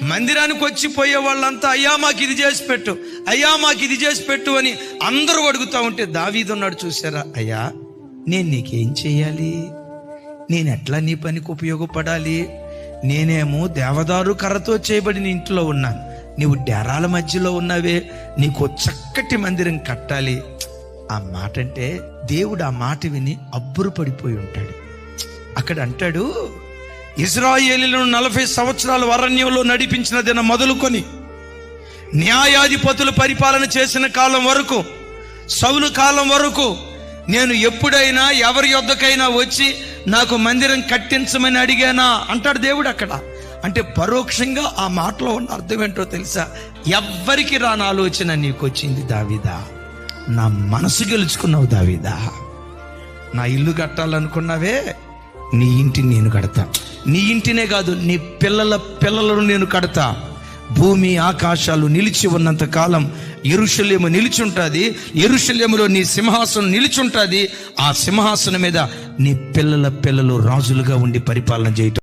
మందిరానికి వచ్చి పోయే వాళ్ళంతా అయ్యా మాకు ఇది చేసి పెట్టు, అయ్యా మాకు ఇది చేసి పెట్టు అని అందరూ అడుగుతా ఉంటే దావీదు ఉన్నాడు, చూసారా, అయ్యా నేను నీకేం చెయ్యాలి, నేను ఎట్లా నీ పనికి ఉపయోగపడాలి, నేనేమో దేవదారు కర్రతో చేయబడిన ఇంట్లో ఉన్నాను, నీవు డేరాల మధ్యలో ఉన్నావే, నీకు చక్కటి మందిరం కట్టాలి. ఆ మాట అంటే దేవుడు ఆ మాట విని అబ్బురు పడిపోయి ఉంటాడు. అక్కడ అంటాడు, ఇశ్రాయేలీయులను 40 సంవత్సరాలు అరణ్యంలో నడిపించిన దినం మొదలుకొని న్యాయాధిపతులు పరిపాలన చేసిన కాలం వరకు, సౌలు కాలం వరకు నేను ఎప్పుడైనా ఎవరి యొద్దకైనా వచ్చి నాకు మందిరం కట్టించమని అడిగానా అంటాడు దేవుడు అక్కడ. అంటే పరోక్షంగా ఆ మాటలో ఉన్న అర్థం ఏంటో తెలుసా? ఎవ్వరికి రాని ఆలోచన నీకు వచ్చింది దావీదా, నా మనసు గెలుచుకున్నావు దావీదా. నా ఇల్లు కట్టాలనుకున్నావే, నీ ఇంటిని నేను కడతా. నీ ఇంటినే కాదు, నీ పిల్లల పిల్లలను నేను కడతా. భూమి ఆకాశాలు నిలిచి ఉన్నంత కాలం యెరూషలేము నిలిచుంటుంది. యెరూషలేములో నీ సింహాసనం నిలిచుంటుంది. ఆ సింహాసనం మీద నీ పిల్లల పిల్లలు రాజులుగా ఉండి పరిపాలన చేయటం